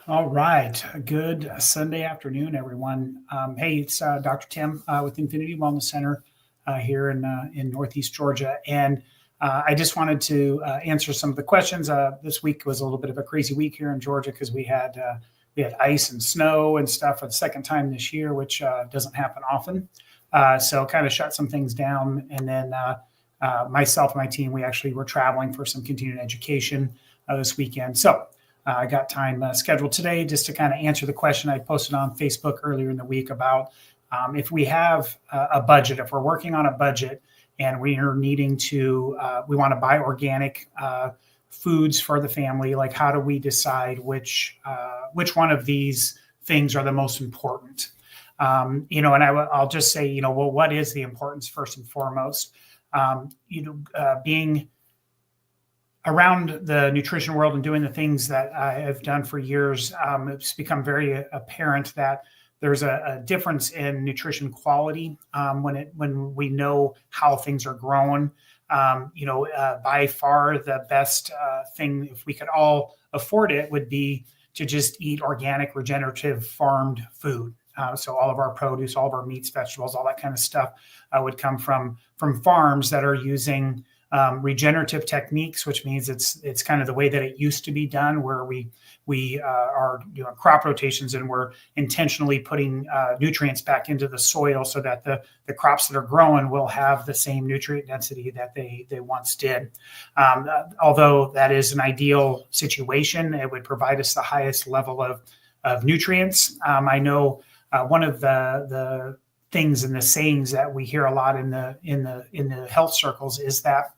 All right. Good Sunday afternoon, everyone. Hey, it's Dr. Tim with Infinity Wellness Center here in Northeast Georgia. And I just wanted to answer some of the questions. This week was a little bit of a crazy week here in Georgia because we had ice and snow and stuff for the second time this year, which doesn't happen often. So kind of shut some things down. And then myself and my team, we actually were traveling for some continuing education this weekend. So I got time scheduled today just to kind of answer the question I posted on Facebook earlier in the week about if we have a budget, if we're working on a budget and we are needing to, we want to buy organic foods for the family, like how do we decide which one of these things are the most important? And I'll just say, well, what is the importance first and foremost? Being around the nutrition world and doing the things that I have done for years, it's become very apparent that there's a difference in nutrition quality when we know how things are grown. By far the best thing, if we could all afford it, would be to just eat organic, regenerative, farmed food. So all of our produce, all of our meats, vegetables, all that kind of stuff would come from farms that are using regenerative techniques, which means it's kind of the way that it used to be done, where we are doing crop rotations and we're intentionally putting nutrients back into the soil so that the crops that are growing will have the same nutrient density that they once did. Although that is an ideal situation, it would provide us the highest level of nutrients. I know one of the things and the sayings that we hear a lot in the health circles is that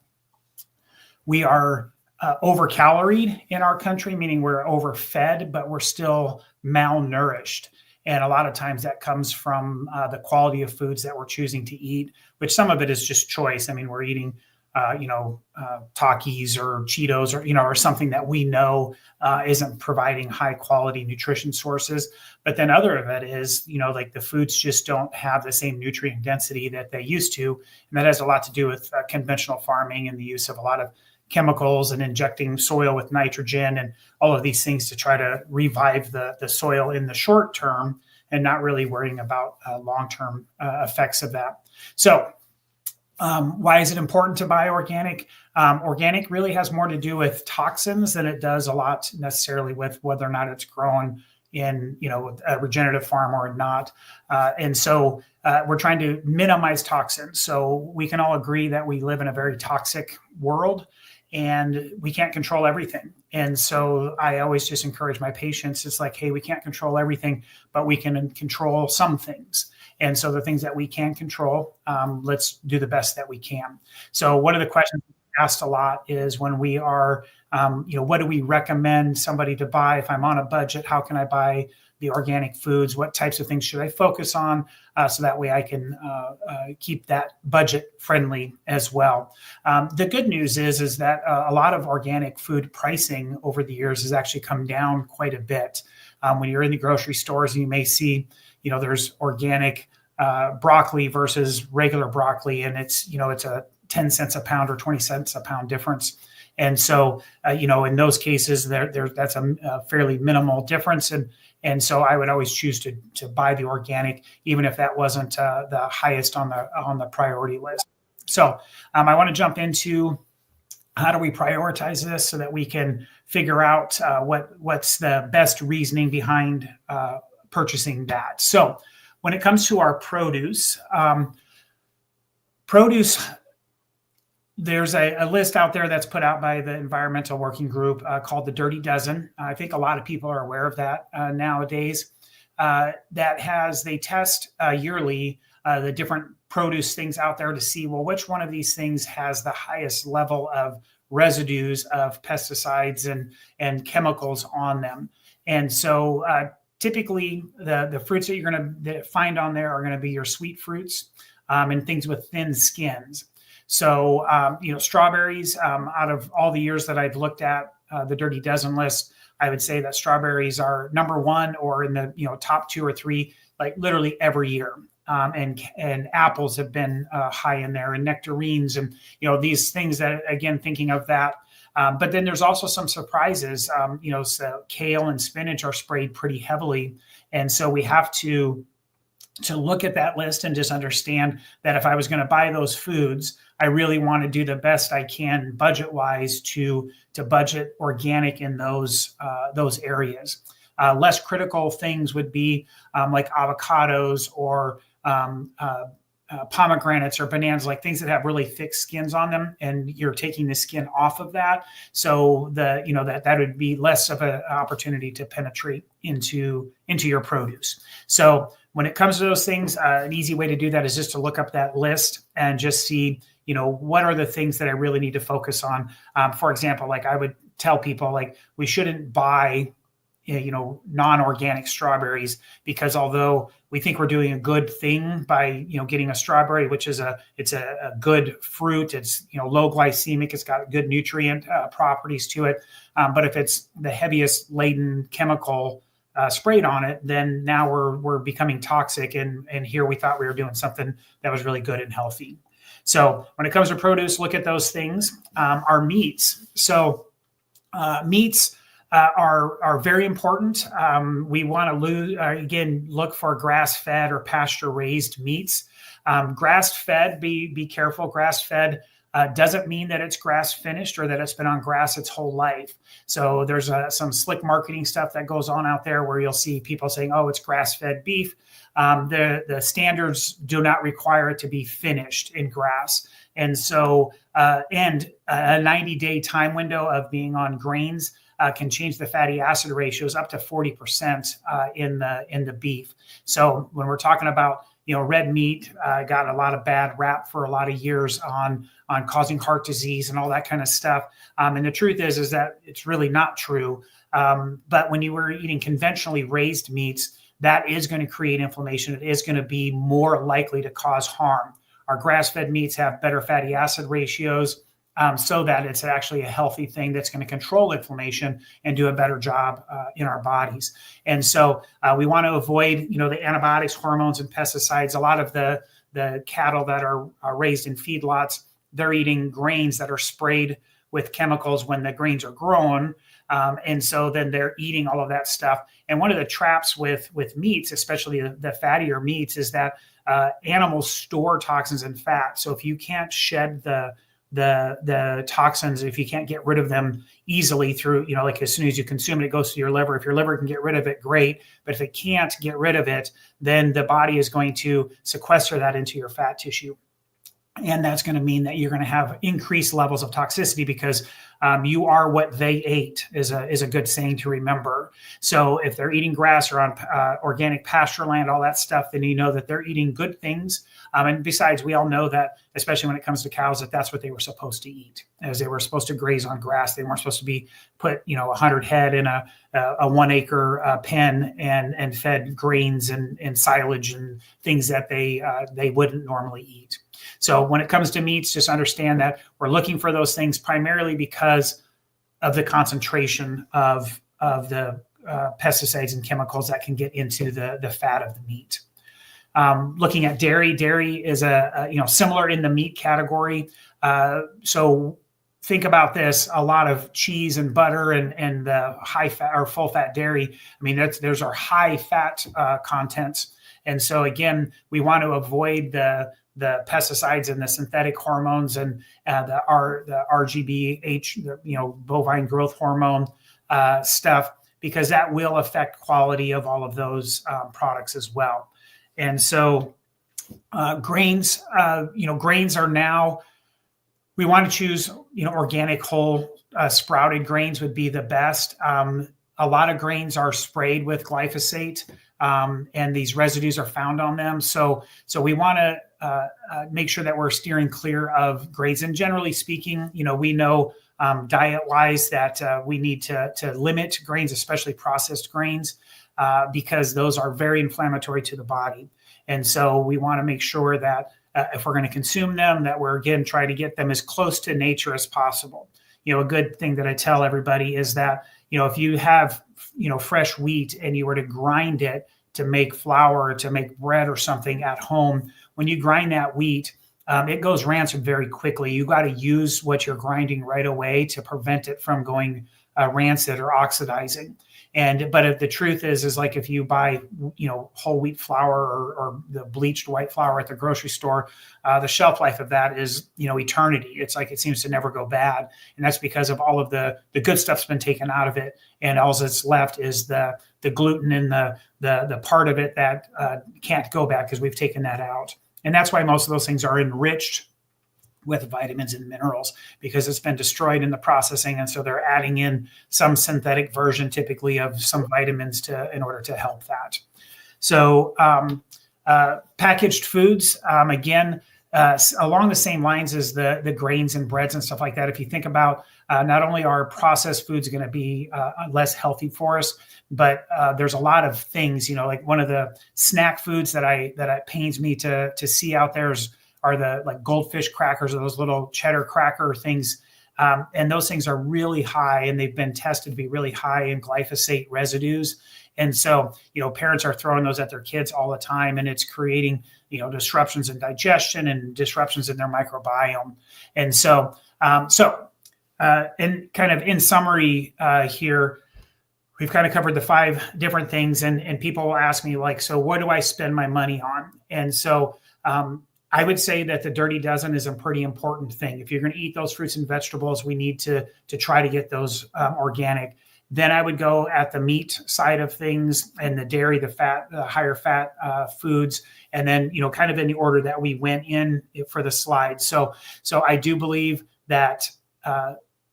we are overcaloried in our country, meaning we're overfed, but we're still malnourished. And a lot of times that comes from the quality of foods that we're choosing to eat, which some of it is just choice. I mean, we're eating, Takis or Cheetos or something that we know isn't providing high quality nutrition sources. But then other of it is, like the foods just don't have the same nutrient density that they used to. And that has a lot to do with conventional farming and the use of a lot of chemicals and injecting soil with nitrogen and all of these things to try to revive the soil in the short term and not really worrying about long-term effects of that. So why is it important to buy organic? Organic really has more to do with toxins than it does a lot necessarily with whether or not it's grown in a regenerative farm or not. And so we're trying to minimize toxins. So we can all agree that we live in a very toxic world and we can't control everything. And so I always just encourage my patients, it's like, hey, we can't control everything, but we can control some things. And so the things that we can control, let's do the best that we can. So one of the questions asked a lot is when we are, what do we recommend somebody to buy? If I'm on a budget, how can I buy the organic foods? What types of things should I focus on so that way I can keep that budget friendly as well? The good news is that a lot of organic food pricing over the years has actually come down quite a bit. When you're in the grocery stores, you may see, there's organic broccoli versus regular broccoli, and it's a 10 cents a pound or 20 cents a pound difference. And so, in those cases, that's a fairly minimal difference. And so I would always choose to buy the organic, even if that wasn't the highest on the priority list. So I want to jump into how do we prioritize this so that we can figure out what's the best reasoning behind purchasing that. So when it comes to our produce, there's a list out there that's put out by the Environmental Working Group called the Dirty Dozen. I think a lot of people are aware of that nowadays. They test yearly the different produce things out there to see, well, which one of these things has the highest level of residues of pesticides and chemicals on them. And so typically the fruits that you're going to find on there are going to be your sweet fruits and things with thin skins. So, strawberries, out of all the years that I've looked at the Dirty Dozen list, I would say that strawberries are number one or in the, top 2 or 3, like literally every year. and apples have been high in there, and nectarines, and these things that, again, thinking of that. But then there's also some surprises. So kale and spinach are sprayed pretty heavily, and so we have to look at that list and just understand that if I was going to buy those foods, I really want to do the best I can budget-wise to budget organic in those areas. Less critical things would be like avocados or pomegranates or bananas, like things that have really thick skins on them, and you're taking the skin off of that. So that would be less of an opportunity to penetrate into your produce. So when it comes to those things, an easy way to do that is just to look up that list and just see, what are the things that I really need to focus on. For example, like I would tell people, like, we shouldn't buy non-organic strawberries, because although we think we're doing a good thing by getting a strawberry, which is it's a good fruit, it's low glycemic, it's got good nutrient properties to it, but if it's the heaviest laden chemical sprayed on it, then now we're becoming toxic, and here we thought we were doing something that was really good and healthy. So when it comes to produce, look at those things. Our meats. So meats are very important. We want to look for grass-fed or pasture-raised meats. Grass-fed, be careful. Grass-fed doesn't mean that it's grass-finished or that it's been on grass its whole life. So there's some slick marketing stuff that goes on out there where you'll see people saying, "Oh, it's grass-fed beef." The standards do not require it to be finished in grass. And so, and a 90-day time window of being on grains can change the fatty acid ratios up to 40% in the beef. So when we're talking about red meat, got a lot of bad rap for a lot of years on causing heart disease and all that kind of stuff. And the truth is that it's really not true. But when you were eating conventionally raised meats, that is going to create inflammation. It is going to be more likely to cause harm. Our grass-fed meats have better fatty acid ratios, so that it's actually a healthy thing that's going to control inflammation and do a better job in our bodies. And so we want to avoid, the antibiotics, hormones, and pesticides. A lot of the cattle that are raised in feedlots, they're eating grains that are sprayed with chemicals when the grains are grown. And so then they're eating all of that stuff. And one of the traps with meats, especially the fattier meats, is that animals store toxins and fat. So if you can't shed the toxins, if you can't get rid of them easily through, like as soon as you consume it, it goes to your liver. If your liver can get rid of it, great. But if it can't get rid of it, then the body is going to sequester that into your fat tissue. And that's going to mean that you're going to have increased levels of toxicity, because you are what they ate is a good saying to remember. So if they're eating grass or on organic pasture land, all that stuff, then you know that they're eating good things. And besides, we all know that, especially when it comes to cows, that's what they were supposed to eat, as they were supposed to graze on grass. They weren't supposed to be put, 100 head in a 1 acre pen and fed grains and silage and things that they wouldn't normally eat. So when it comes to meats, just understand that we're looking for those things primarily because of the concentration of the pesticides and chemicals that can get into the fat of the meat. Looking at dairy is similar in the meat category. So think about this: a lot of cheese and butter and the high fat or full fat dairy. I mean, those are high fat contents. And so again, we want to avoid the pesticides and the synthetic hormones and the RGBH, bovine growth hormone stuff, because that will affect quality of all of those products as well. And so grains are now, we want to choose, organic whole sprouted grains would be the best. A lot of grains are sprayed with glyphosate, and these residues are found on them. So we want to make sure that we're steering clear of grains. And generally speaking, we know diet-wise that we need to limit grains, especially processed grains, because those are very inflammatory to the body. And so we want to make sure that if we're going to consume them, that we're, again, trying to get them as close to nature as possible. A good thing that I tell everybody is that, if you have, fresh wheat and you were to grind it, to make flour, to make bread or something at home, when you grind that wheat, it goes rancid very quickly. You got to use what you're grinding right away to prevent it from going rancid or oxidizing. But the truth is like if you buy, whole wheat flour or the bleached white flour at the grocery store, the shelf life of that is, eternity. It's like it seems to never go bad, and that's because of all of the good stuff's been taken out of it, and all that's left is the gluten and the part of it that can't go bad because we've taken that out. And that's why most of those things are enriched with vitamins and minerals, because it's been destroyed in the processing. And so they're adding in some synthetic version, typically of some vitamins in order to help that. So packaged foods, again, along the same lines as the grains and breads and stuff like that. If you think about not only are processed foods going to be less healthy for us, but there's a lot of things, like one of the snack foods that pains me to see out there are the like goldfish crackers or those little cheddar cracker things. And those things are really high, and they've been tested to be really high in glyphosate residues. And so, parents are throwing those at their kids all the time, and it's creating, disruptions in digestion and disruptions in their microbiome. And so, in kind of in summary here, we've kind of covered the 5 different things, and people will ask me like, so what do I spend my money on? And so, I would say that the dirty dozen is a pretty important thing. If you're going to eat those fruits and vegetables, we need to try to get those organic. Then I would go at the meat side of things and the dairy, the fat, the higher fat foods, and then kind of in the order that we went in for the slide. So I do believe that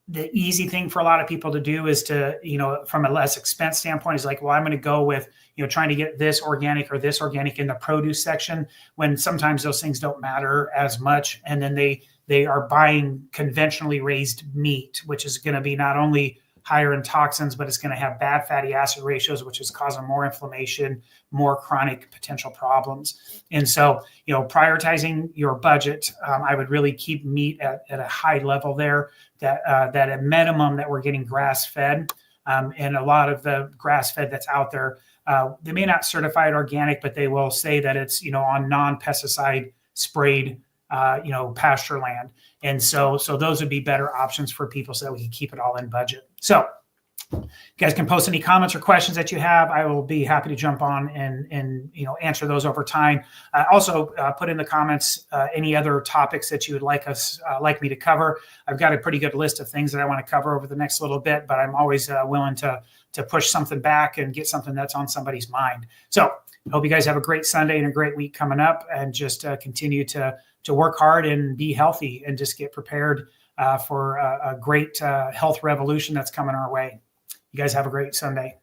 the easy thing for a lot of people to do is to, from a less expense standpoint, is like, well, I'm going to go with, trying to get this organic or this organic in the produce section, when sometimes those things don't matter as much. And then they are buying conventionally raised meat, which is going to be not only higher in toxins, but it's going to have bad fatty acid ratios, which is causing more inflammation, more chronic potential problems. And so, prioritizing your budget, I would really keep meat at a high level there, that at a minimum that we're getting grass fed. And a lot of the grass fed that's out there, they may not certify it organic, but they will say that it's, on non-pesticide sprayed, pasture land. And so those would be better options for people so that we can keep it all in budget. So you guys can post any comments or questions that you have. I will be happy to jump on and answer those over time. Also, put in the comments any other topics that you would like me to cover. I've got a pretty good list of things that I want to cover over the next little bit, but I'm always willing to push something back and get something that's on somebody's mind. So I hope you guys have a great Sunday and a great week coming up, and just continue to work hard and be healthy, and just get prepared for a great health revolution that's coming our way. You guys have a great Sunday.